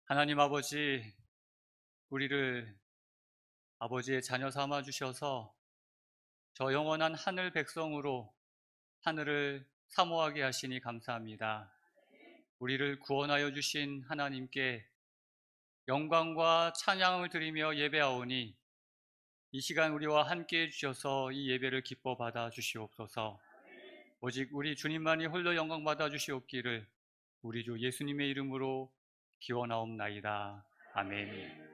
하나님 아버지, 우리를 아버지의 자녀 삼아 주셔서 저 영원한 하늘 백성으로 하늘을 사모하게 하시니 감사합니다. 우리를 구원하여 주신 하나님께 영광과 찬양을 드리며 예배하오니 이 시간 우리와 함께 해주셔서 이 예배를 기뻐 받아 주시옵소서. 오직 우리 주님만이 홀로 영광 받아 주시옵기를 우리 주 예수님의 이름으로 기원하옵나이다. 아멘.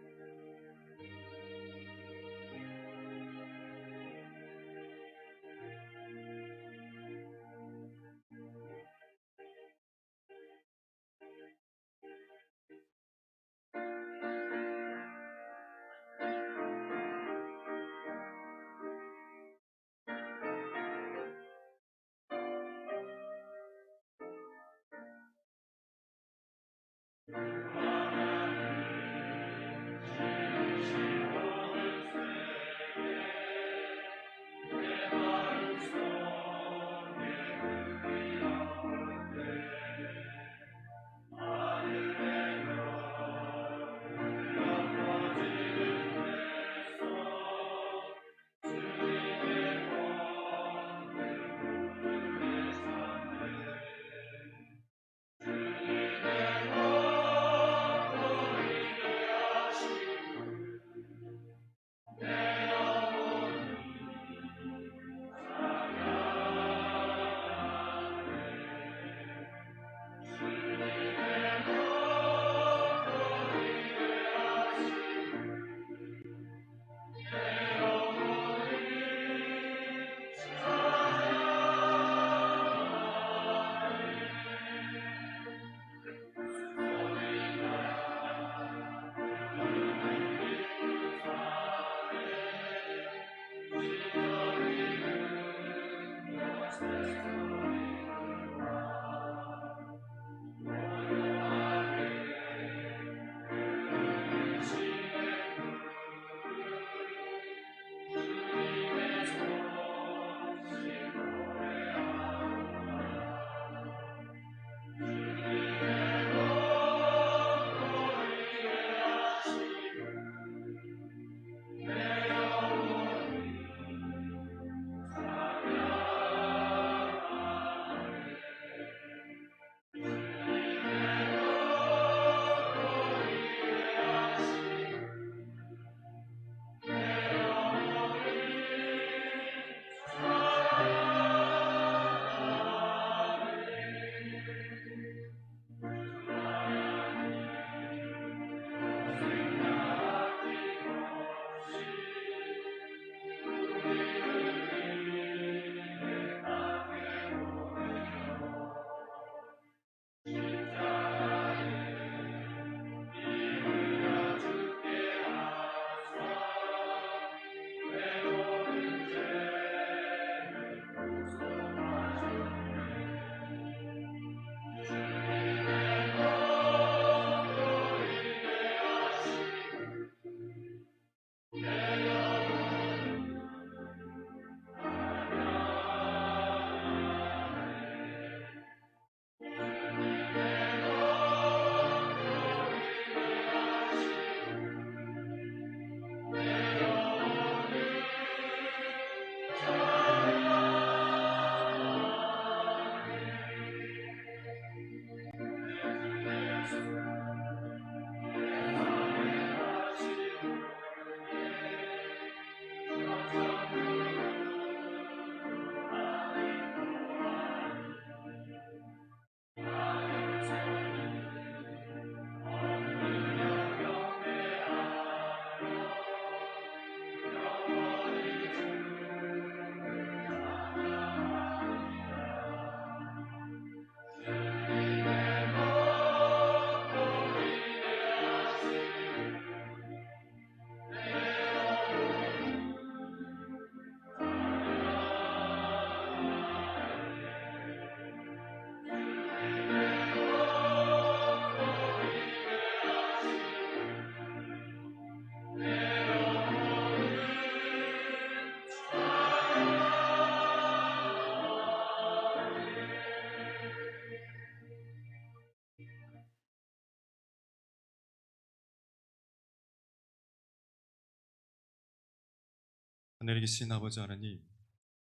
하늘에 계신 아버지 하나님,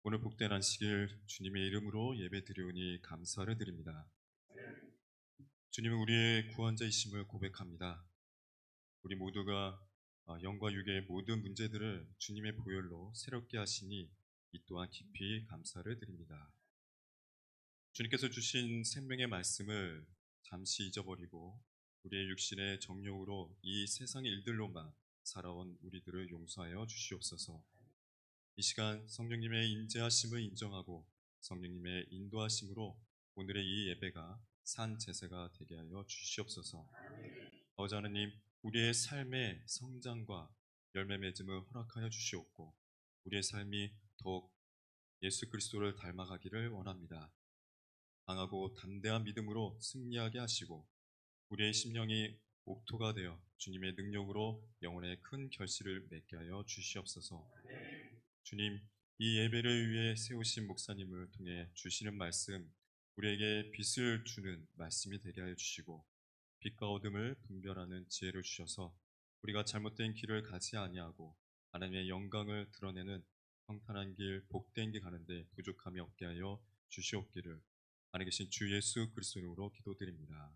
오늘 복된 안식일 주님의 이름으로 예배드리오니 감사를 드립니다. 주님은 우리의 구원자이심을 고백합니다. 우리 모두가 영과 육의 모든 문제들을 주님의 보혈로 새롭게 하시니 이 또한 깊이 감사를 드립니다. 주님께서 주신 생명의 말씀을 잠시 잊어버리고 우리의 육신의 정욕으로 이 세상의 일들로만 살아온 우리들을 용서하여 주시옵소서. 이 시간 성령님의 인재하심을 인정하고 성령님의 인도하심으로 오늘의 이 예배가 산 제사가 되게 하여 주시옵소서. 아버지 하나님, 우리의 삶의 성장과 열매 맺음을 허락하여 주시옵고 우리의 삶이 더욱 예수 그리스도를 닮아가기를 원합니다. 강하고 담대한 믿음으로 승리하게 하시고 우리의 심령이 옥토가 되어 주님의 능력으로 영혼의 큰 결실을 맺게 하여 주시옵소서. 주님, 이 예배를 위해 세우신 목사님을 통해 주시는 말씀, 우리에게 빛을 주는 말씀이 되게 하여 주시고 빛과 어둠을 분별하는 지혜를 주셔서 우리가 잘못된 길을 가지 아니하고 하나님의 영광을 드러내는 평탄한 길, 복된 길 가는데 부족함이 없게 하여 주시옵기를 안에 계신 주 예수 그리스도 이름으로 기도드립니다.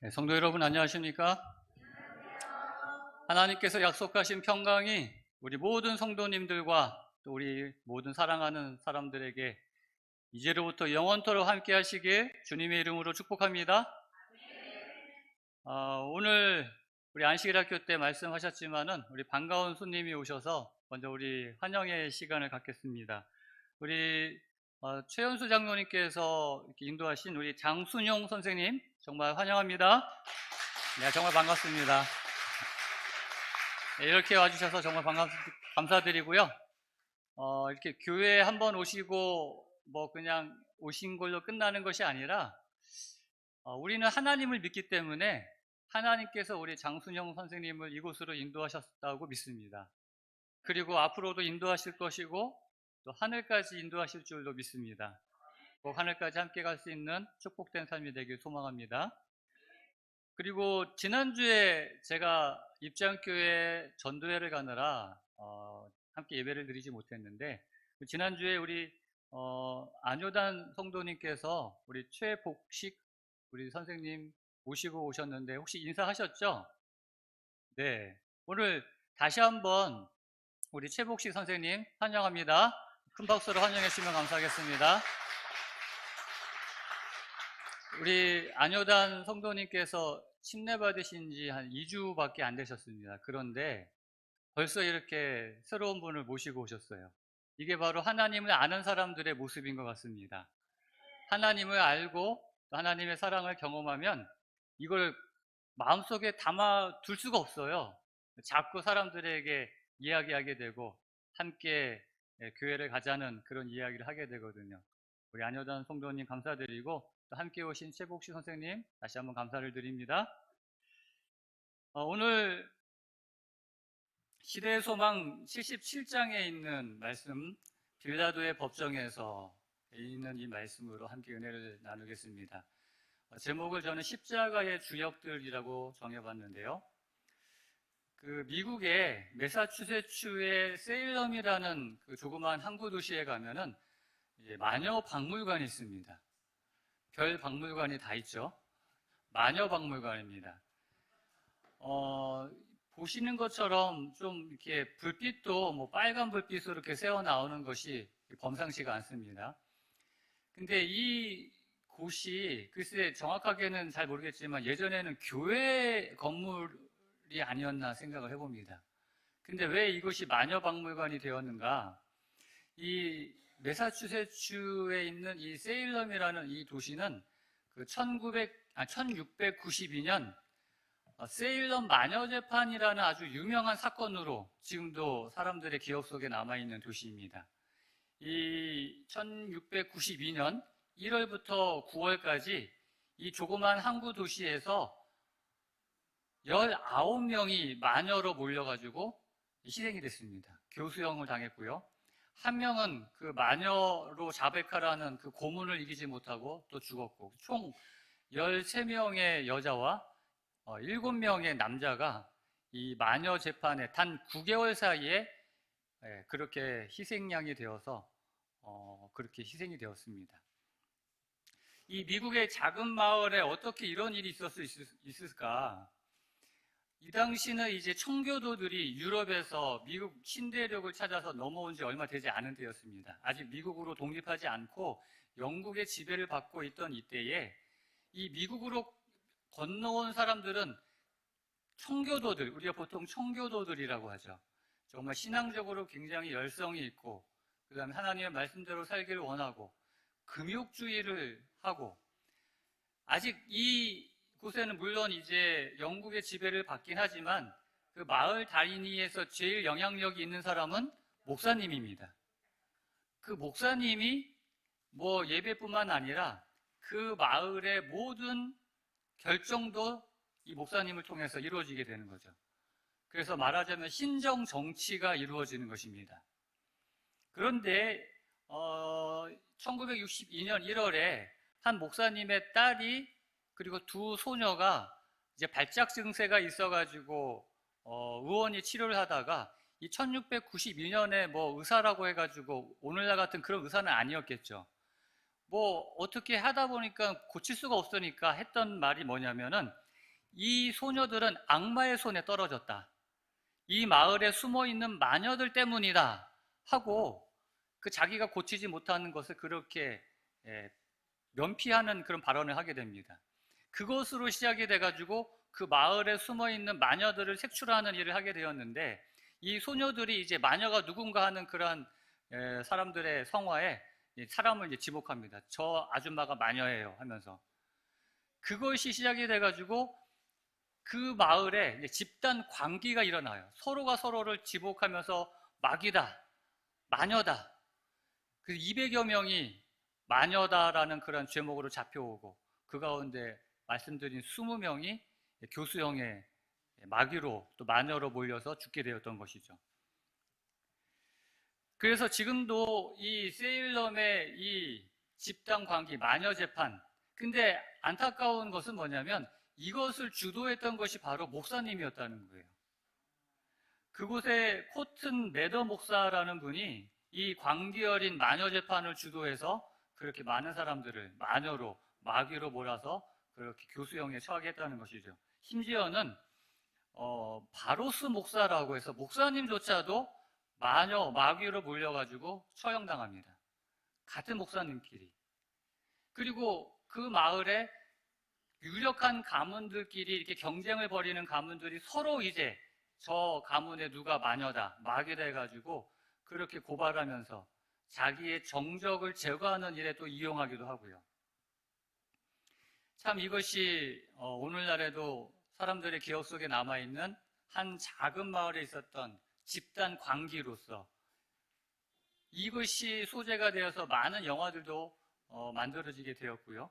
네, 성도 여러분 안녕하십니까? 하나님께서 약속하신 평강이 우리 모든 성도님들과 또 우리 모든 사랑하는 사람들에게 이제로부터 영원토록 함께 하시길 주님의 이름으로 축복합니다. 오늘 우리 안식일학교 때 말씀하셨지만은 우리 반가운 손님이 오셔서 먼저 우리 환영의 시간을 갖겠습니다. 우리 최연수 장로님께서 이렇게 인도하신 우리 장순용 선생님 정말 환영합니다. 네, 정말 반갑습니다. 네, 이렇게 와주셔서 정말 감사드리고요. 이렇게 교회에 한번 오시고 뭐 그냥 오신 걸로 끝나는 것이 아니라 우리는 하나님을 믿기 때문에 하나님께서 우리 장순영 선생님을 이곳으로 인도하셨다고 믿습니다. 그리고 앞으로도 인도하실 것이고 또 하늘까지 인도하실 줄로 믿습니다. 꼭 하늘까지 함께 갈 수 있는 축복된 삶이 되길 소망합니다. 그리고 지난주에 제가 입장교회 전도회를 가느라 함께 예배를 드리지 못했는데, 지난주에 우리 안효단 성도님께서 우리 최복식 우리 선생님 모시고 오셨는데 혹시 인사하셨죠? 네. 오늘 다시 한번 우리 최복식 선생님 환영합니다. 큰 박수로 환영해 주시면 감사하겠습니다. 우리 안효단 성도님께서 침례 받으신 지 한 2주밖에 안 되셨습니다. 그런데 벌써 이렇게 새로운 분을 모시고 오셨어요. 이게 바로 하나님을 아는 사람들의 모습인 것 같습니다. 하나님을 알고 하나님의 사랑을 경험하면 이걸 마음속에 담아둘 수가 없어요. 자꾸 사람들에게 이야기하게 되고 함께 교회를 가자는 그런 이야기를 하게 되거든요. 우리 안효단 성도님 감사드리고 또 함께 오신 최복식 선생님 다시 한번 감사를 드립니다. 오늘 시대의 소망 77장에 있는 말씀, 빌라도의 법정에서 있는 이 말씀으로 함께 은혜를 나누겠습니다. 제목을 저는 십자가의 주역들이라고 정해봤는데요. 그 미국의 매사추세츠의 세일럼이라는 그 조그마한 항구 도시에 가면은 이제 마녀 박물관이 있습니다. 별 박물관이 다 있죠. 마녀 박물관입니다. 보시는 것처럼 좀 이렇게 불빛도 뭐 빨간 불빛으로 이렇게 새어 나오는 것이 범상치가 않습니다. 근데 이 곳이 글쎄 정확하게는 잘 모르겠지만 예전에는 교회 건물이 아니었나 생각을 해봅니다. 근데 왜 이곳이 마녀박물관이 되었는가? 이 매사추세츠에 있는 이 세일럼이라는 이 도시는 그 1692년 세일럼 마녀 재판이라는 아주 유명한 사건으로 지금도 사람들의 기억 속에 남아있는 도시입니다. 이 1692년 1월부터 9월까지 이 조그만 항구 도시에서 19명이 마녀로 몰려가지고 희생이 됐습니다. 교수형을 당했고요. 한 명은 그 마녀로 자베카라는 그 고문을 이기지 못하고 또 죽었고, 총 13명의 여자와 7명의 남자가 이 마녀 재판에 단 9개월 사이에 그렇게 희생양이 되어서 그렇게 희생이 되었습니다. 이 미국의 작은 마을에 어떻게 이런 일이 있었을 수 있을까? 이 당시는 이제 청교도들이 유럽에서 미국 신대륙을 찾아서 넘어온 지 얼마 되지 않은 때였습니다. 아직 미국으로 독립하지 않고 영국의 지배를 받고 있던 이때에 이 미국으로 건너온 사람들은 청교도들, 우리가 보통 청교도들이라고 하죠. 정말 신앙적으로 굉장히 열성이 있고, 그 다음에 하나님의 말씀대로 살기를 원하고, 금욕주의를 하고, 아직 이 곳에는 물론 이제 영국의 지배를 받긴 하지만 그 마을 다니엘에서 제일 영향력이 있는 사람은 목사님입니다. 그 목사님이 뭐 예배뿐만 아니라 그 마을의 모든 결정도 이 목사님을 통해서 이루어지게 되는 거죠. 그래서 말하자면 신정 정치가 이루어지는 것입니다. 그런데 1962년 1월에 한 목사님의 딸이 그리고 두 소녀가 이제 발작 증세가 있어가지고 의원이 치료를 하다가 이 1692년에 뭐 의사라고 해가지고 오늘날 같은 그런 의사는 아니었겠죠. 뭐 어떻게 하다 보니까 고칠 수가 없으니까 했던 말이 뭐냐면은 이 소녀들은 악마의 손에 떨어졌다. 이 마을에 숨어 있는 마녀들 때문이다 하고 그 자기가 고치지 못하는 것을 그렇게 면피하는 그런 발언을 하게 됩니다. 그것으로 시작이 돼가지고 그 마을에 숨어 있는 마녀들을 색출하는 일을 하게 되었는데, 이 소녀들이 이제 마녀가 누군가 하는 그런 사람들의 성화에 사람을 이제 지목합니다. 저 아줌마가 마녀예요 하면서. 그것이 시작이 돼가지고 그 마을에 이제 집단 광기가 일어나요. 서로가 서로를 지목하면서 마귀다, 마녀다. 그 200여 명이 마녀다라는 그런 제목으로 잡혀오고, 그 가운데 말씀드린 20명이 교수형의 마귀로 또 마녀로 몰려서 죽게 되었던 것이죠. 그래서 지금도 이 세일럼의 이 집단 관계, 마녀 재판. 근데 안타까운 것은 뭐냐면 이것을 주도했던 것이 바로 목사님이었다는 거예요. 그곳에 코튼 매더 목사라는 분이 이 광기 어린 마녀 재판을 주도해서 그렇게 많은 사람들을 마녀로, 마귀로 몰아서 그렇게 교수형에 처하게 했다는 것이죠. 심지어는 바로스 목사라고 해서 목사님조차도 마녀, 마귀로 몰려가지고 처형당합니다. 같은 목사님끼리. 그리고 그 마을에 유력한 가문들끼리 이렇게 경쟁을 벌이는 가문들이 서로 이제 저 가문에 누가 마녀다, 마귀다 해가지고 그렇게 고발하면서 자기의 정적을 제거하는 일에 또 이용하기도 하고요. 참 이것이 오늘날에도 사람들의 기억 속에 남아있는 한 작은 마을에 있었던 집단 광기로서 이것이 소재가 되어서 많은 영화들도 만들어지게 되었고요.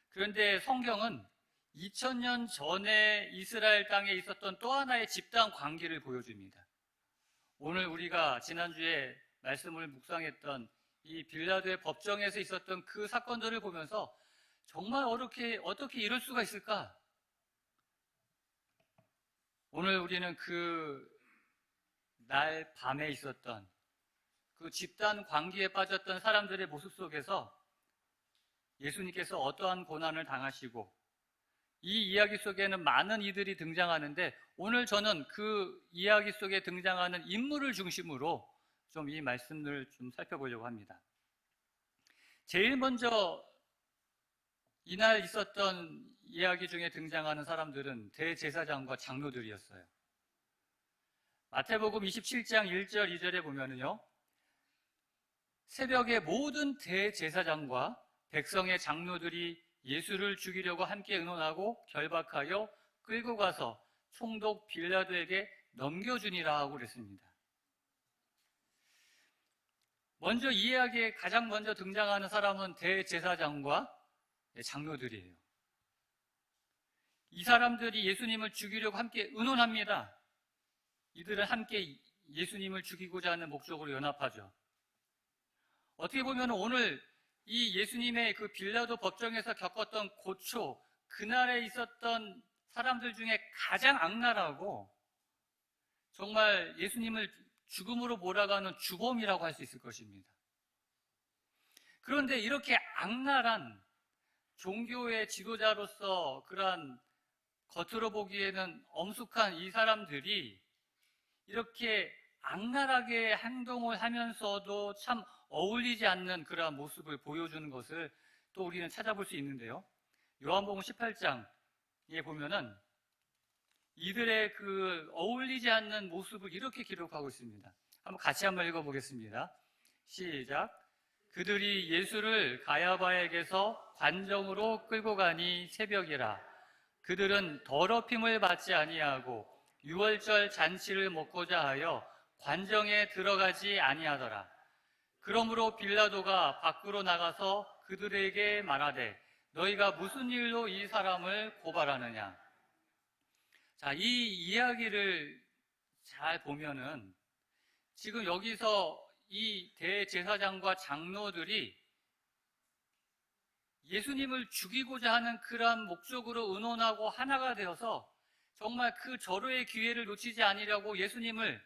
그런데 성경은 2000년 전에 이스라엘 땅에 있었던 또 하나의 집단 광기를 보여줍니다. 오늘 우리가 지난주에 말씀을 묵상했던 이 빌라도의 법정에서 있었던 그 사건들을 보면서 정말 어떻게 이럴 수가 있을까? 오늘 우리는 그 날 밤에 있었던 그 집단 광기에 빠졌던 사람들의 모습 속에서 예수님께서 어떠한 고난을 당하시고 이 이야기 속에는 많은 이들이 등장하는데 오늘 저는 그 이야기 속에 등장하는 인물을 중심으로 좀 이 말씀을 좀 살펴보려고 합니다. 제일 먼저 이날 있었던 이야기 중에 등장하는 사람들은 대제사장과 장로들이었어요. 마태복음 27장 1절 2절에 보면은요, 새벽에 모든 대제사장과 백성의 장로들이 예수를 죽이려고 함께 의논하고 결박하여 끌고 가서 총독 빌라도에게 넘겨주니라 하고 그랬습니다. 먼저 이 이야기에 가장 먼저 등장하는 사람은 대제사장과 장로들이에요. 이 사람들이 예수님을 죽이려고 함께 의논합니다. 이들은 함께 예수님을 죽이고자 하는 목적으로 연합하죠. 어떻게 보면 오늘 이 예수님의 그 빌라도 법정에서 겪었던 고초, 그날에 있었던 사람들 중에 가장 악랄하고 정말 예수님을 죽음으로 몰아가는 주범이라고 할 수 있을 것입니다. 그런데 이렇게 악랄한 종교의 지도자로서 그러한 겉으로 보기에는 엄숙한 이 사람들이 이렇게 악랄하게 행동을 하면서도 참 어울리지 않는 그러한 모습을 보여주는 것을 또 우리는 찾아볼 수 있는데요. 요한복음 18장에 보면은 이들의 그 어울리지 않는 모습을 이렇게 기록하고 있습니다. 같이 한번 읽어보겠습니다. 시작. 그들이 예수를 가야바에게서 관정으로 끌고 가니 새벽이라. 그들은 더럽힘을 받지 아니하고 유월절 잔치를 먹고자 하여 관정에 들어가지 아니하더라. 그러므로 빌라도가 밖으로 나가서 그들에게 말하되 너희가 무슨 일로 이 사람을 고발하느냐. 자, 이 이야기를 잘 보면은 지금 여기서 이 대제사장과 장로들이 예수님을 죽이고자 하는 그러한 목적으로 의논하고 하나가 되어서 정말 그 절호의 기회를 놓치지 않으려고 예수님을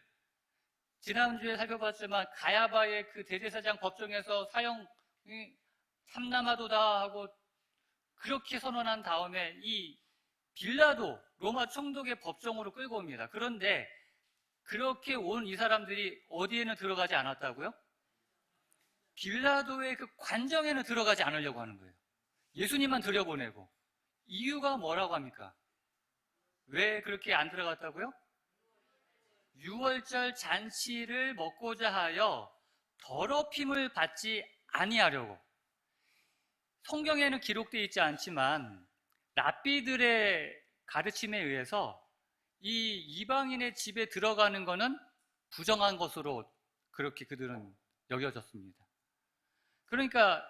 지난주에 살펴봤지만 가야바의 그 대제사장 법정에서 사형 참남하도다 하고 그렇게 선언한 다음에 이 빌라도 로마 총독의 법정으로 끌고 옵니다. 그런데 그렇게 온 이 사람들이 어디에는 들어가지 않았다고요? 빌라도의 그 관정에는 들어가지 않으려고 하는 거예요. 예수님만 들여보내고. 이유가 뭐라고 합니까? 왜 그렇게 안 들어갔다고요? 유월절 잔치를 먹고자 하여 더럽힘을 받지 아니하려고. 성경에는 기록되어 있지 않지만 랍비들의 가르침에 의해서 이 이방인의 집에 들어가는 것은 부정한 것으로 그렇게 그들은 여겨졌습니다. 그러니까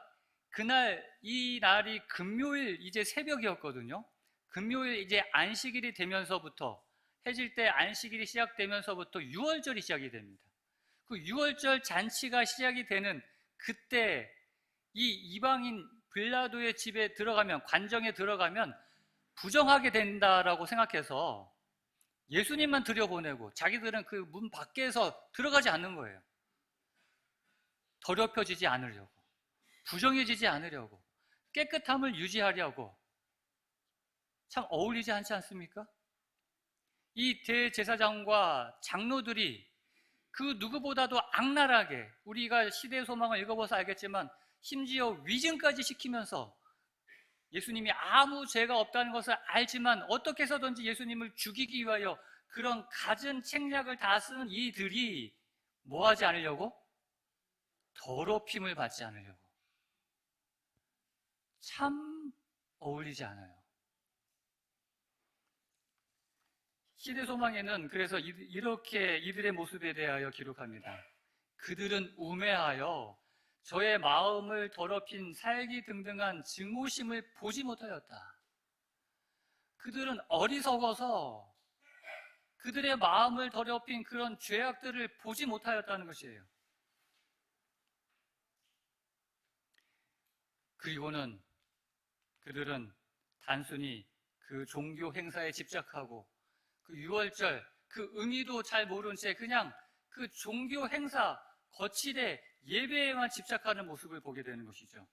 그날 이 날이 금요일 이제 새벽이었거든요. 금요일 이제 안식일이 되면서부터 해질 때 안식일이 시작되면서부터 유월절이 시작이 됩니다. 그 유월절 잔치가 시작이 되는 그때 이 이방인 빌라도의 집에 들어가면, 관정에 들어가면 부정하게 된다라고 생각해서 예수님만 들여보내고 자기들은 그 문 밖에서 들어가지 않는 거예요. 더럽혀지지 않으려고, 부정해지지 않으려고, 깨끗함을 유지하려고. 참 어울리지 않지 않습니까? 이 대제사장과 장로들이 그 누구보다도 악랄하게, 우리가 시대의 소망을 읽어봐서 알겠지만 심지어 위증까지 시키면서 예수님이 아무 죄가 없다는 것을 알지만 어떻게 해서든지 예수님을 죽이기 위하여 그런 갖은 책략을 다 쓰는 이들이 뭐 하지 않으려고? 더럽힘을 받지 않으려고. 참 어울리지 않아요. 시대소망에는 그래서 이렇게 이들의 모습에 대하여 기록합니다. 그들은 우매하여 저의 마음을 더럽힌 살기 등등한 증오심을 보지 못하였다. 그들은 어리석어서 그들의 마음을 더럽힌 그런 죄악들을 보지 못하였다는 것이에요. 그리고는 그들은 단순히 그 종교 행사에 집착하고 그 유월절 그 의미도 잘 모른 채 그냥 그 종교 행사 거칠에 예배에만 집착하는 모습을 보게 되는 것이죠.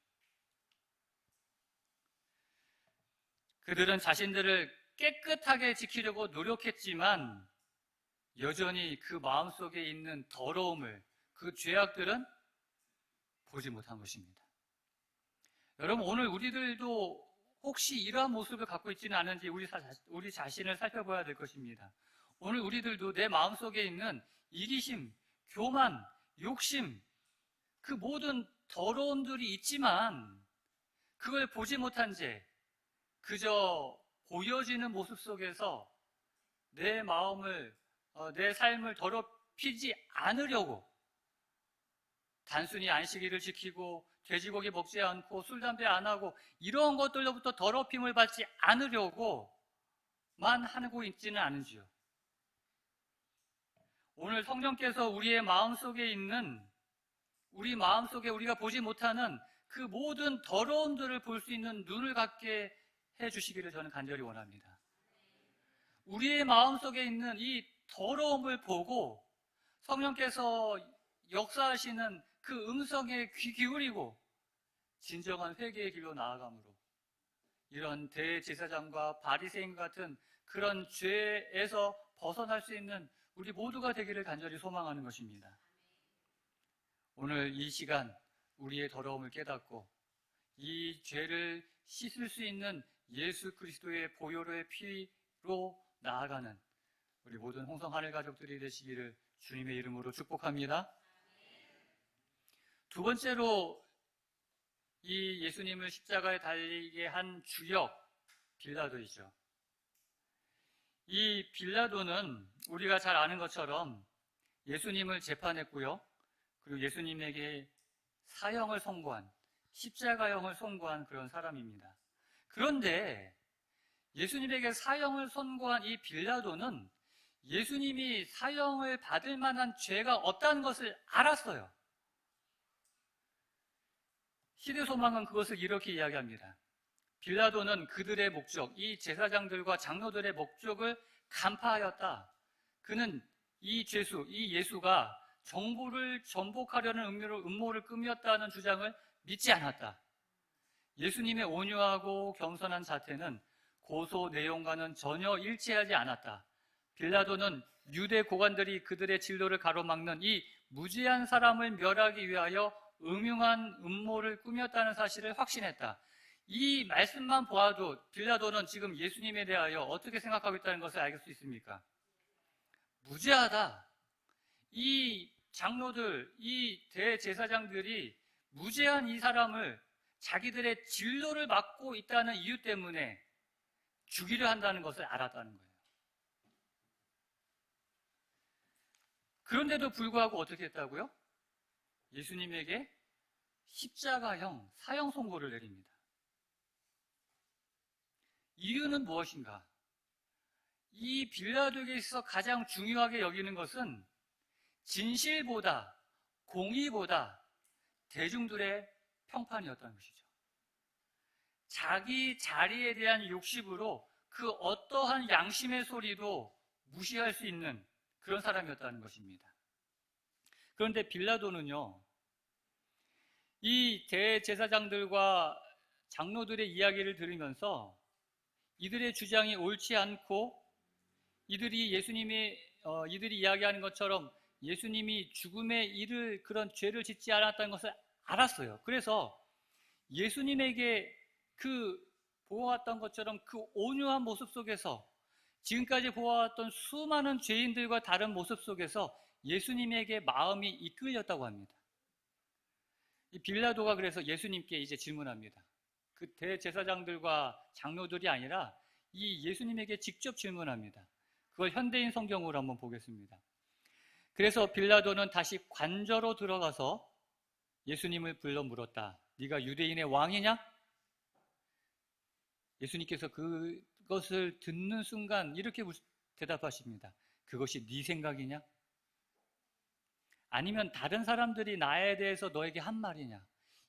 그들은 자신들을 깨끗하게 지키려고 노력했지만 여전히 그 마음속에 있는 더러움을, 그 죄악들은 보지 못한 것입니다. 여러분, 오늘 우리들도 혹시 이러한 모습을 갖고 있지는 않은지 우리 자신을 살펴봐야 될 것입니다. 오늘 우리들도 내 마음속에 있는 이기심, 교만, 욕심, 그 모든 더러움들이 있지만 그걸 보지 못한 채 그저 보여지는 모습 속에서 내 마음을, 내 삶을 더럽히지 않으려고 단순히 안식일을 지키고 돼지고기 먹지 않고 술, 담배 안 하고 이런 것들로부터 더럽힘을 받지 않으려고만 하고 있지는 않은지요. 오늘 성령께서 우리의 마음속에 있는, 우리 마음속에 우리가 보지 못하는 그 모든 더러움들을 볼 수 있는 눈을 갖게 해주시기를 저는 간절히 원합니다. 우리의 마음속에 있는 이 더러움을 보고 성령께서 역사하시는 그 음성에 귀 기울이고 진정한 회개의 길로 나아감으로 이런 대제사장과 바리새인 같은 그런 죄에서 벗어날 수 있는 우리 모두가 되기를 간절히 소망하는 것입니다. 오늘 이 시간 우리의 더러움을 깨닫고 이 죄를 씻을 수 있는 예수 그리스도의 보혈의 피로 나아가는 우리 모든 홍성 하늘 가족들이 되시기를 주님의 이름으로 축복합니다. 두 번째로 이 예수님을 십자가에 달리게 한 주역 빌라도이죠. 이 빌라도는 우리가 잘 아는 것처럼 예수님을 재판했고요. 그리고 예수님에게 사형을 선고한, 십자가형을 선고한 그런 사람입니다. 그런데 예수님에게 사형을 선고한 이 빌라도는 예수님이 사형을 받을 만한 죄가 없다는 것을 알았어요. 시대소망은 그것을 이렇게 이야기합니다. 빌라도는 그들의 목적, 이 제사장들과 장로들의 목적을 간파하였다. 그는 이 죄수, 이 예수가 정부를 전복하려는 음모를 꾸몄다는 주장을 믿지 않았다. 예수님의 온유하고 겸손한 자태는 고소 내용과는 전혀 일치하지 않았다. 빌라도는 유대 고관들이 그들의 진로를 가로막는 이 무지한 사람을 멸하기 위하여 음흉한 음모를 꾸몄다는 사실을 확신했다. 이 말씀만 보아도 빌라도는 지금 예수님에 대하여 어떻게 생각하고 있다는 것을 알 수 있습니까? 무죄하다. 이 장로들, 이 대제사장들이 무죄한 이 사람을 자기들의 진로를 맡고 있다는 이유 때문에 죽이려 한다는 것을 알았다는 거예요. 그런데도 불구하고 어떻게 했다고요? 예수님에게 십자가형 사형 선고를 내립니다. 이유는 무엇인가? 이 빌라도에게 있어서 가장 중요하게 여기는 것은 진실보다, 공의보다 대중들의 평판이었다는 것이죠. 자기 자리에 대한 욕심으로 그 어떠한 양심의 소리도 무시할 수 있는 그런 사람이었다는 것입니다. 그런데 빌라도는요, 이 대제사장들과 장로들의 이야기를 들으면서 이들의 주장이 옳지 않고 이들이 이야기하는 것처럼 예수님이 죽음에 이를 그런 죄를 짓지 않았다는 것을 알았어요. 그래서 예수님에게 보아왔던 것처럼 그 온유한 모습 속에서 지금까지 보아왔던 수많은 죄인들과 다른 모습 속에서 예수님에게 마음이 이끌렸다고 합니다. 이 빌라도가 그래서 예수님께 이제 질문합니다. 그 대제사장들과 장로들이 아니라 이 예수님에게 직접 질문합니다. 그걸 현대인 성경으로 한번 보겠습니다. 그래서 빌라도는 다시 관저로 들어가서 예수님을 불러 물었다. 네가 유대인의 왕이냐? 예수님께서 그것을 듣는 순간 이렇게 대답하십니다. 그것이 네 생각이냐? 아니면 다른 사람들이 나에 대해서 너에게 한 말이냐?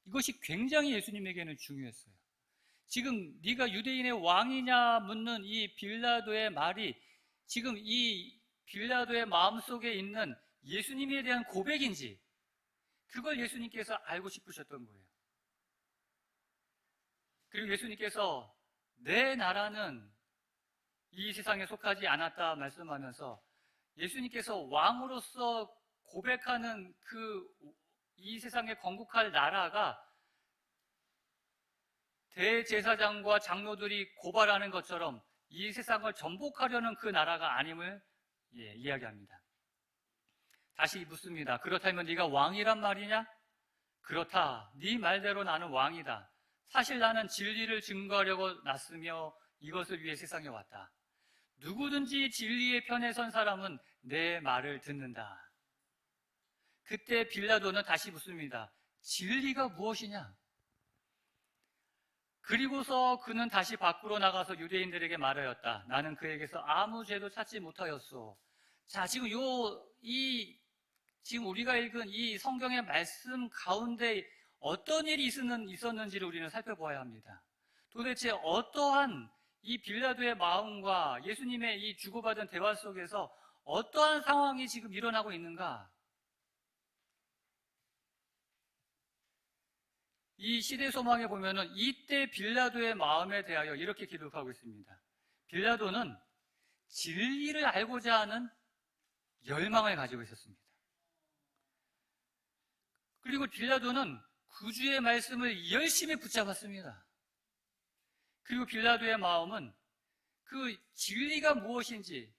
이것이 굉장히 예수님에게는 중요했어요. 지금 네가 유대인의 왕이냐 묻는 이 빌라도의 말이 지금 이 빌라도의 마음속에 있는 예수님에 대한 고백인지 그걸 예수님께서 알고 싶으셨던 거예요. 그리고 예수님께서 내 나라는 이 세상에 속하지 않았다 말씀하면서 예수님께서 왕으로서 고백하는 이 세상에 건국할 나라가 대제사장과 장로들이 고발하는 것처럼 이 세상을 전복하려는 그 나라가 아님을 이야기합니다. 다시 묻습니다. 그렇다면 네가 왕이란 말이냐? 그렇다. 네 말대로 나는 왕이다. 사실 나는 진리를 증거하려고 났으며 이것을 위해 세상에 왔다. 누구든지 진리의 편에 선 사람은 내 말을 듣는다. 그때 빌라도는 다시 묻습니다. 진리가 무엇이냐? 그리고서 그는 다시 밖으로 나가서 유대인들에게 말하였다. 나는 그에게서 아무 죄도 찾지 못하였소. 자, 지금 지금 우리가 읽은 이 성경의 말씀 가운데 어떤 일이 있었는지를 우리는 살펴보아야 합니다. 도대체 어떠한 이 빌라도의 마음과 예수님의 이 주고받은 대화 속에서 어떠한 상황이 지금 일어나고 있는가? 이 시대 소망에 보면은 이때 빌라도의 마음에 대하여 이렇게 기록하고 있습니다. 빌라도는 진리를 알고자 하는 열망을 가지고 있었습니다. 그리고 빌라도는 구주의 말씀을 열심히 붙잡았습니다. 그리고 빌라도의 마음은 그 진리가 무엇인지,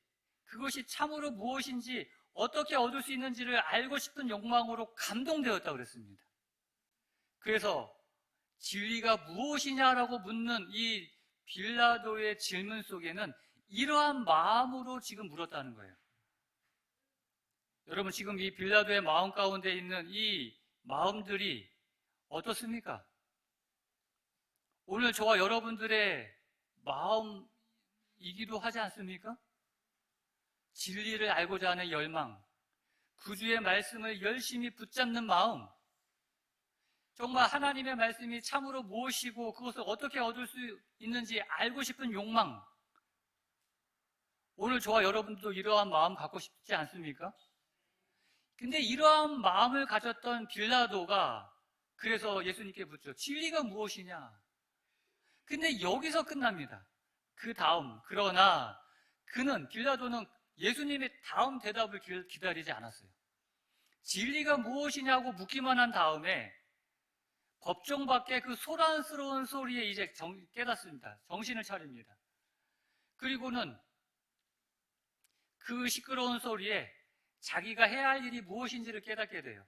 그것이 참으로 무엇인지, 어떻게 얻을 수 있는지를 알고 싶은 욕망으로 감동되었다고 그랬습니다. 그래서 진리가 무엇이냐라고 묻는 이 빌라도의 질문 속에는 이러한 마음으로 지금 물었다는 거예요. 여러분, 지금 이 빌라도의 마음 가운데 있는 이 마음들이 어떻습니까? 오늘 저와 여러분들의 마음이기도 하지 않습니까? 진리를 알고자 하는 열망, 구주의 말씀을 열심히 붙잡는 마음, 정말 하나님의 말씀이 참으로 무엇이고 그것을 어떻게 얻을 수 있는지 알고 싶은 욕망. 오늘 저와 여러분도 이러한 마음 갖고 싶지 않습니까? 근데 이러한 마음을 가졌던 빌라도가 그래서 예수님께 묻죠. 진리가 무엇이냐? 근데 여기서 끝납니다. 그 다음, 그러나 빌라도는 예수님의 다음 대답을 기다리지 않았어요. 진리가 무엇이냐고 묻기만 한 다음에 법정 밖에 그 소란스러운 소리에 이제 깨닫습니다. 정신을 차립니다. 그리고는 그 시끄러운 소리에 자기가 해야 할 일이 무엇인지를 깨닫게 돼요.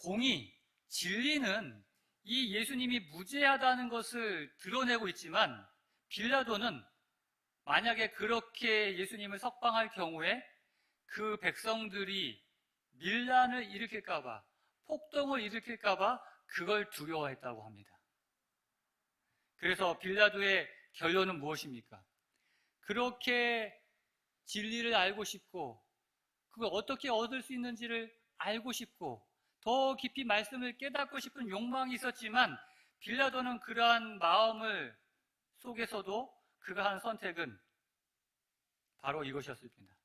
공의, 진리는 이 예수님이 무죄하다는 것을 드러내고 있지만 빌라도는 만약에 그렇게 예수님을 석방할 경우에 그 백성들이 밀란을 일으킬까봐, 폭동을 일으킬까봐 그걸 두려워했다고 합니다. 그래서 빌라도의 결론은 무엇입니까? 그렇게 진리를 알고 싶고 그걸 어떻게 얻을 수 있는지를 알고 싶고 더 깊이 말씀을 깨닫고 싶은 욕망이 있었지만 빌라도는 그러한 마음을 속에서도 그가 한 선택은 바로 이것이었습니다.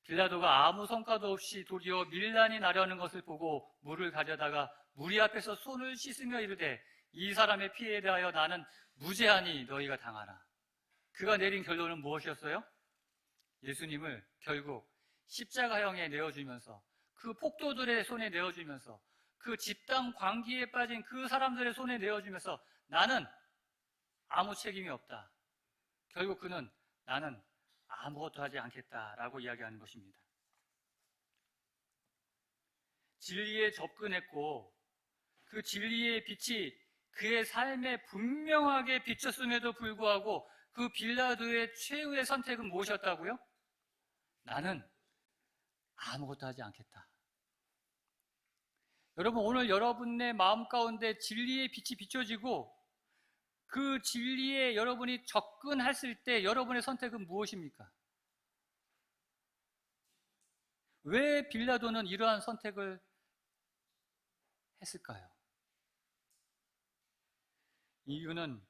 빌라도가 아무 성과도 없이 도리어 밀란이 나려는 것을 보고 물을 가져다가 무리 앞에서 손을 씻으며 이르되 이 사람의 피해에 대하여 나는 무죄하니 너희가 당하라. 그가 내린 결론은 무엇이었어요? 예수님을 결국 십자가형에 내어주면서 그 폭도들의 손에 내어주면서 그 집단 관계에 빠진 그 사람들의 손에 내어주면서 나는 아무 책임이 없다. 결국 그는 나는 아무것도 하지 않겠다라고 이야기하는 것입니다. 진리에 접근했고 그 진리의 빛이 그의 삶에 분명하게 비쳤음에도 불구하고 그 빌라도의 최후의 선택은 무엇이었다고요? 나는 아무것도 하지 않겠다. 여러분, 오늘 여러분의 마음 가운데 진리의 빛이 비춰지고 그 진리에 여러분이 접근했을 때 여러분의 선택은 무엇입니까? 왜 빌라도는 이러한 선택을 했을까요? 이유는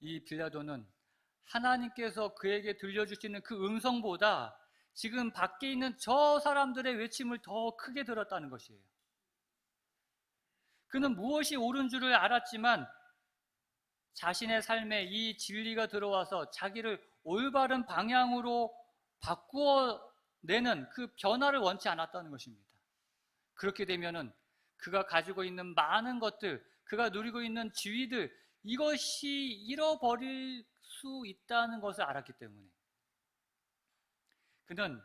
이 빌라도는 하나님께서 그에게 들려주시는 그 음성보다 지금 밖에 있는 저 사람들의 외침을 더 크게 들었다는 것이에요. 그는 무엇이 옳은 줄을 알았지만 자신의 삶에 이 진리가 들어와서 자기를 올바른 방향으로 바꾸어내는 그 변화를 원치 않았다는 것입니다. 그렇게 되면은 그가 가지고 있는 많은 것들, 그가 누리고 있는 지위들, 이것이 잃어버릴 수 있다는 것을 알았기 때문에 그는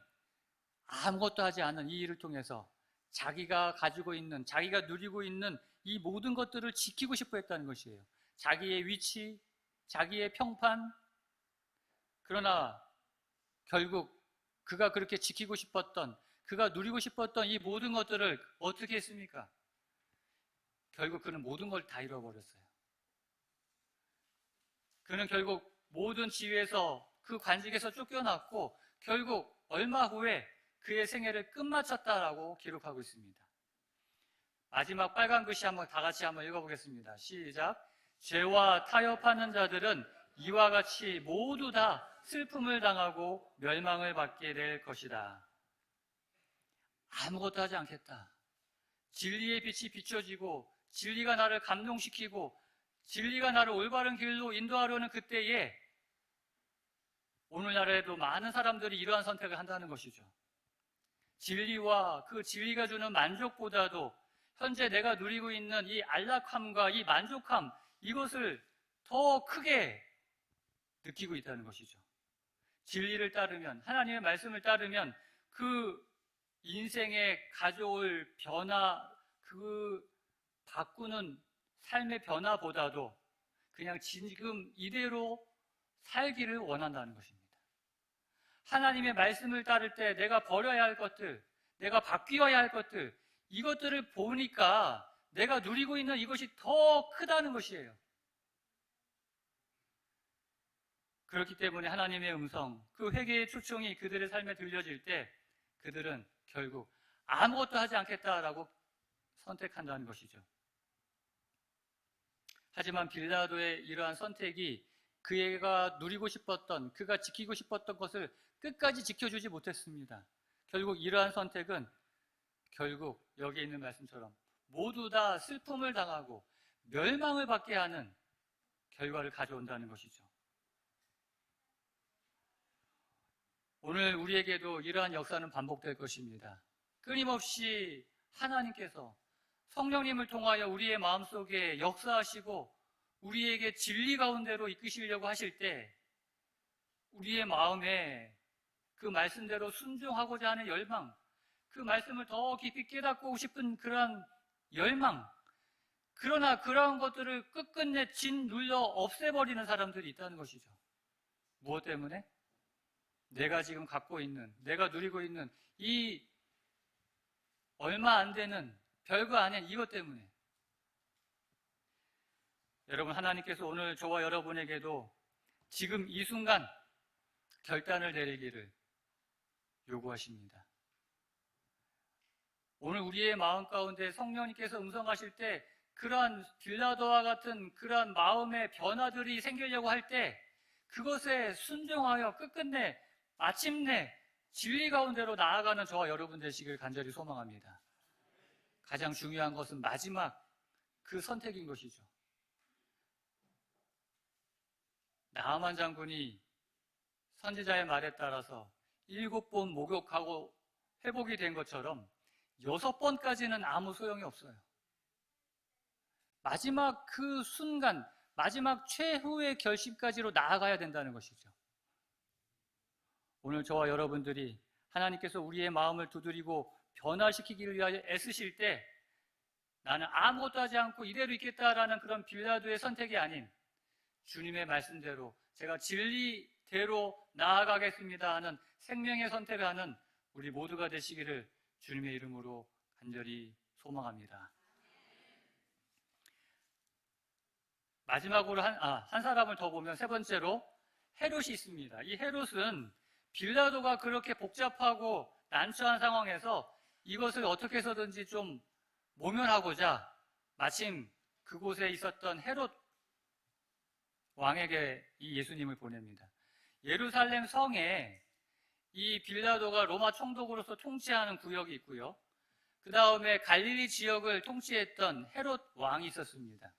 아무것도 하지 않은 이 일을 통해서 자기가 가지고 있는, 자기가 누리고 있는 이 모든 것들을 지키고 싶어 했다는 것이에요. 자기의 위치, 자기의 평판. 그러나 결국 그가 그렇게 지키고 싶었던, 그가 누리고 싶었던 이 모든 것들을 어떻게 했습니까? 결국 그는 모든 걸 다 잃어버렸어요. 그는 결국 모든 지위에서, 그 관직에서 쫓겨났고 결국 얼마 후에 그의 생애를 끝마쳤다라고 기록하고 있습니다. 마지막 빨간 글씨 한번 다 같이 한번 읽어보겠습니다. 시작. 죄와 타협하는 자들은 이와 같이 모두 다 슬픔을 당하고 멸망을 받게 될 것이다. 아무것도 하지 않겠다. 진리의 빛이 비춰지고 진리가 나를 감동시키고 진리가 나를 올바른 길로 인도하려는 그때에 오늘날에도 많은 사람들이 이러한 선택을 한다는 것이죠. 진리와 그 진리가 주는 만족보다도 현재 내가 누리고 있는 이 안락함과 이 만족함, 이것을 더 크게 느끼고 있다는 것이죠. 진리를 따르면, 하나님의 말씀을 따르면 그 인생에 가져올 변화, 그 바꾸는 삶의 변화보다도 그냥 지금 이대로 살기를 원한다는 것입니다. 하나님의 말씀을 따를 때 내가 버려야 할 것들, 내가 바뀌어야 할 것들, 이것들을 보니까 내가 누리고 있는 이것이 더 크다는 것이에요. 그렇기 때문에 하나님의 음성, 그 회개의 초청이 그들의 삶에 들려질 때 그들은 결국 아무것도 하지 않겠다라고 선택한다는 것이죠. 하지만 빌라도의 이러한 선택이 그가 누리고 싶었던, 그가 지키고 싶었던 것을 끝까지 지켜주지 못했습니다. 결국 이러한 선택은 결국 여기 있는 말씀처럼 모두 다 슬픔을 당하고 멸망을 받게 하는 결과를 가져온다는 것이죠. 오늘 우리에게도 이러한 역사는 반복될 것입니다. 끊임없이 하나님께서 성령님을 통하여 우리의 마음속에 역사하시고 우리에게 진리 가운데로 이끄시려고 하실 때 우리의 마음에 그 말씀대로 순종하고자 하는 열망, 그 말씀을 더 깊이 깨닫고 싶은 그러한 열망, 그러나 그러한 것들을 끝끝내 짓눌러 없애버리는 사람들이 있다는 것이죠. 무엇 때문에? 내가 지금 갖고 있는, 내가 누리고 있는 이 얼마 안 되는 별거 아닌 이것 때문에. 여러분, 하나님께서 오늘 저와 여러분에게도 지금 이 순간 결단을 내리기를 요구하십니다. 오늘 우리의 마음 가운데 성령님께서 음성하실 때 그러한 빌라도와 같은 그러한 마음의 변화들이 생기려고 할 때 그것에 순종하여 끝끝내 마침내 진리 가운데로 나아가는 저와 여러분 되시길 간절히 소망합니다. 가장 중요한 것은 마지막 그 선택인 것이죠. 나아만 장군이 선지자의 말에 따라서 7번 목욕하고 회복이 된 것처럼 6번까지는 아무 소용이 없어요. 마지막 그 순간, 마지막 최후의 결심까지로 나아가야 된다는 것이죠. 오늘 저와 여러분들이 하나님께서 우리의 마음을 두드리고 변화시키기를 위하여 애쓰실 때 나는 아무것도 하지 않고 이대로 있겠다라는 그런 빌라도의 선택이 아닌 주님의 말씀대로 제가 진리대로 나아가겠습니다 하는 생명의 선택을 하는 우리 모두가 되시기를 주님의 이름으로 간절히 소망합니다. 마지막으로 한 사람을 더 보면 세 번째로 헤롯이 있습니다. 이 헤롯은 빌라도가 그렇게 복잡하고 난처한 상황에서 이것을 어떻게 해서든지 좀 모면하고자 마침 그곳에 있었던 헤롯 왕에게 이 예수님을 보냅니다. 예루살렘 성에 이 빌라도가 로마 총독으로서 통치하는 구역이 있고요. 그 다음에 갈릴리 지역을 통치했던 헤롯 왕이 있었습니다.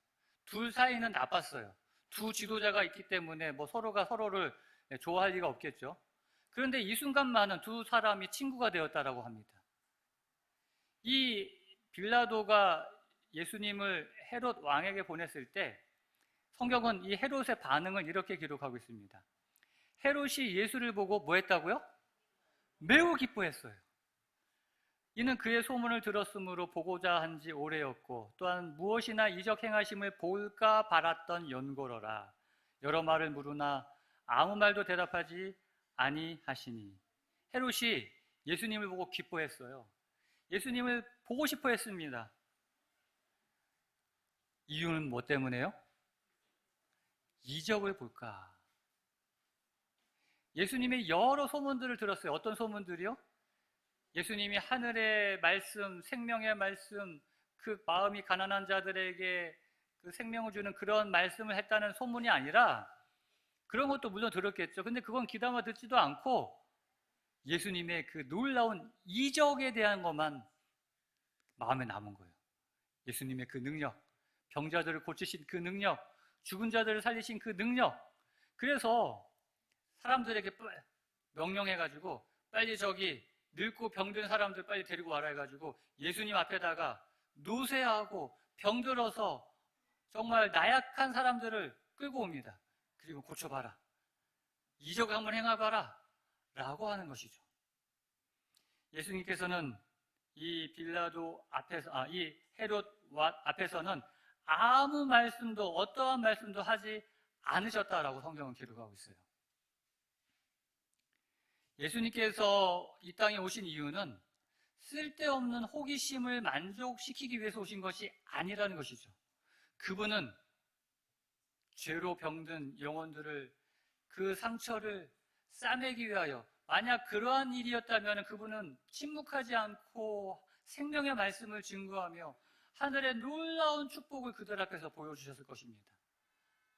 둘 사이는 나빴어요. 두 지도자가 있기 때문에 서로가 서로를 좋아할 리가 없겠죠. 그런데 이 순간만은 두 사람이 친구가 되었다라고 합니다. 이 빌라도가 예수님을 헤롯 왕에게 보냈을 때 성경은 이 헤롯의 반응을 이렇게 기록하고 있습니다. 헤롯이 예수를 보고 뭐 했다고요? 매우 기뻐했어요. 이는 그의 소문을 들었으므로 보고자 한 지 오래였고 또한 무엇이나 이적 행하심을 볼까 바랐던 연고로라. 여러 말을 물으나 아무 말도 대답하지 아니하시니. 헤롯이 예수님을 보고 기뻐했어요. 예수님을 보고 싶어 했습니다. 이유는 뭐 때문에요? 이적을 볼까? 예수님의 여러 소문들을 들었어요. 어떤 소문들이요? 예수님이 하늘의 말씀, 생명의 말씀, 그 마음이 가난한 자들에게 그 생명을 주는 그런 말씀을 했다는 소문이 아니라 그런 것도 물론 들었겠죠. 근데 그건 귀담아 듣지도 않고 예수님의 그 놀라운 이적에 대한 것만 마음에 남은 거예요. 예수님의 그 능력, 병자들을 고치신 그 능력, 죽은 자들을 살리신 그 능력. 그래서 사람들에게 명령해가지고 빨리 저기 늙고 병든 사람들 빨리 데리고 와라 해가지고 예수님 앞에다가 노쇠하고 병들어서 정말 나약한 사람들을 끌고 옵니다. 그리고 고쳐봐라. 이적 한번 행해봐라. 라고 하는 것이죠. 예수님께서는 이 빌라도 앞에서, 이 헤롯 앞에서는 아무 말씀도, 어떠한 말씀도 하지 않으셨다라고 성경은 기록하고 있어요. 예수님께서 이 땅에 오신 이유는 쓸데없는 호기심을 만족시키기 위해서 오신 것이 아니라는 것이죠. 그분은 죄로 병든 영혼들을 그 상처를 싸매기 위하여 만약 그러한 일이었다면 그분은 침묵하지 않고 생명의 말씀을 증거하며 하늘의 놀라운 축복을 그들 앞에서 보여주셨을 것입니다.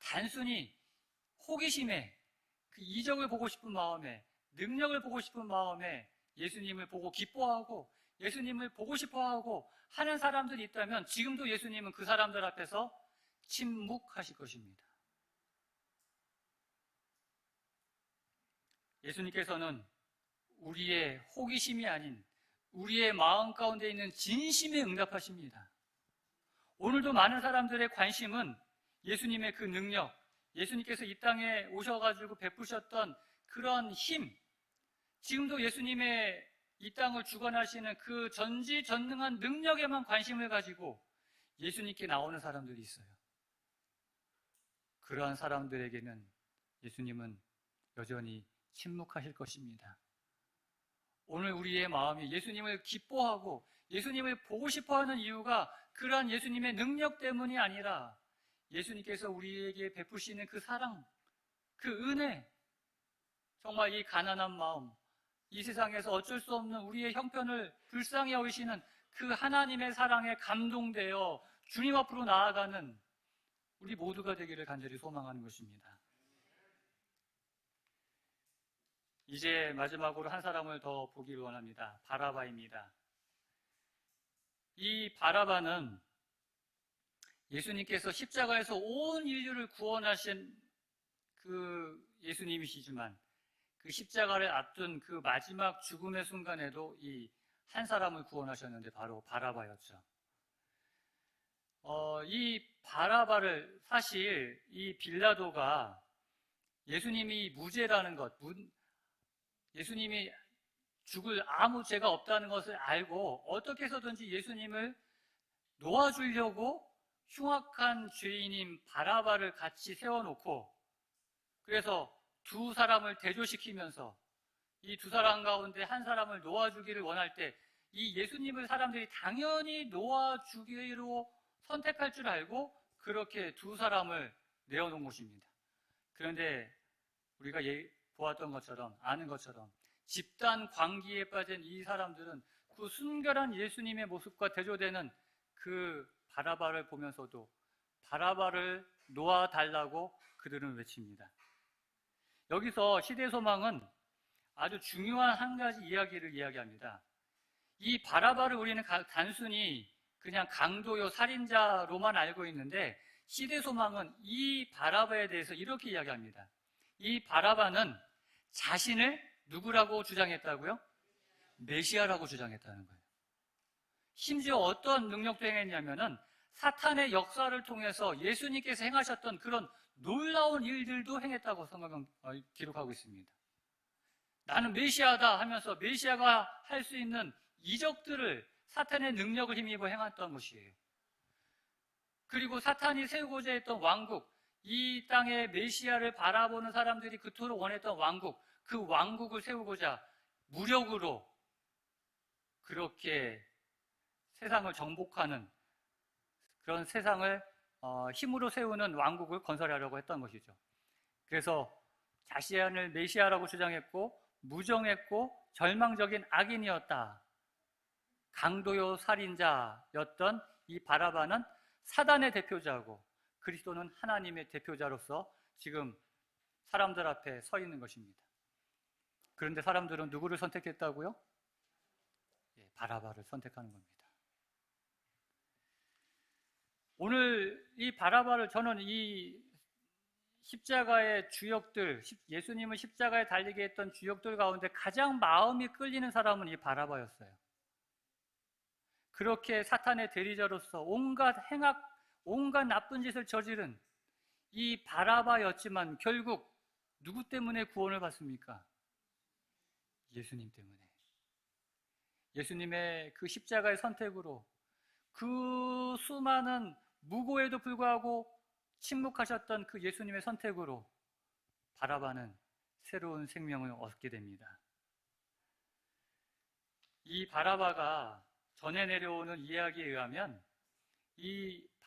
단순히 호기심에 그 이적을 보고 싶은 마음에 능력을 보고 싶은 마음에 예수님을 보고 기뻐하고 예수님을 보고 싶어하고 하는 사람들이 있다면 지금도 예수님은 그 사람들 앞에서 침묵하실 것입니다. 예수님께서는 우리의 호기심이 아닌 우리의 마음 가운데 있는 진심에 응답하십니다. 오늘도 많은 사람들의 관심은 예수님의 그 능력, 예수님께서 이 땅에 오셔가지고 베푸셨던 그런 힘, 지금도 예수님의 이 땅을 주관하시는 그 전지전능한 능력에만 관심을 가지고 예수님께 나오는 사람들이 있어요. 그러한 사람들에게는 예수님은 여전히 침묵하실 것입니다. 오늘 우리의 마음이 예수님을 기뻐하고 예수님을 보고 싶어하는 이유가 그러한 예수님의 능력 때문이 아니라 예수님께서 우리에게 베푸시는 그 사랑, 그 은혜, 정말 이 가난한 마음, 이 세상에서 어쩔 수 없는 우리의 형편을 불쌍히 여기시는 그 하나님의 사랑에 감동되어 주님 앞으로 나아가는 우리 모두가 되기를 간절히 소망하는 것입니다. 이제 마지막으로 한 사람을 더 보기를 원합니다. 바라바입니다. 이 바라바는 예수님께서 십자가에서 온 인류를 구원하신 그 예수님이시지만 그 십자가를 앞둔 그 마지막 죽음의 순간에도 이 한 사람을 구원하셨는데 바로 바라바였죠. 이 바라바를 사실 이 빌라도가 예수님이 무죄라는 것, 예수님이 죽을 아무 죄가 없다는 것을 알고 어떻게 해서든지 예수님을 놓아주려고 흉악한 죄인인 바라바를 같이 세워놓고 그래서 두 사람을 대조시키면서 이 두 사람 가운데 한 사람을 놓아주기를 원할 때 이 예수님을 사람들이 당연히 놓아주기로 선택할 줄 알고 그렇게 두 사람을 내어놓은 것입니다. 그런데 우리가 보았던 것처럼 아는 것처럼 집단 광기에 빠진 이 사람들은 그 순결한 예수님의 모습과 대조되는 그 바라바를 보면서도 바라바를 놓아달라고 그들은 외칩니다. 여기서 시대소망은 아주 중요한 한 가지 이야기를 이야기합니다. 이 바라바를 우리는 단순히 그냥 강도요 살인자로만 알고 있는데 시대소망은 이 바라바에 대해서 이렇게 이야기합니다. 이 바라바는 자신을 누구라고 주장했다고요? 메시아라고 주장했다는 거예요. 심지어 어떤 능력도 행했냐면은 사탄의 역사를 통해서 예수님께서 행하셨던 그런 놀라운 일들도 행했다고 성경은 기록하고 있습니다. 나는 메시아다 하면서 메시아가 할 수 있는 이적들을 사탄의 능력을 힘입어 행했던 것이에요. 그리고 사탄이 세우고자 했던 왕국, 이 땅의 메시아를 바라보는 사람들이 그토록 원했던 왕국, 그 왕국을 세우고자 무력으로 그렇게 세상을 정복하는 그런 세상을 힘으로 세우는 왕국을 건설하려고 했던 것이죠. 그래서 자신을 메시아라고 주장했고 무정했고 절망적인 악인이었다. 강도요 살인자였던 이 바라바는 사단의 대표자고 그리스도는 하나님의 대표자로서 지금 사람들 앞에 서 있는 것입니다. 그런데 사람들은 누구를 선택했다고요? 바라바를 선택하는 겁니다. 오늘 이 바라바를 저는 이 십자가의 주역들, 예수님을 십자가에 달리게 했던 주역들 가운데 가장 마음이 끌리는 사람은 이 바라바였어요. 그렇게 사탄의 대리자로서 온갖 나쁜 짓을 저지른 이 바라바였지만 결국 누구 때문에 구원을 받습니까? 예수님 때문에. 예수님의 그 십자가의 선택으로 그 수많은 무고에도 불구하고 침묵하셨던 그 예수님의 선택으로 바라바는 새로운 생명을 얻게 됩니다. 이 바라바가 전해 내려오는 이야기에 의하면 이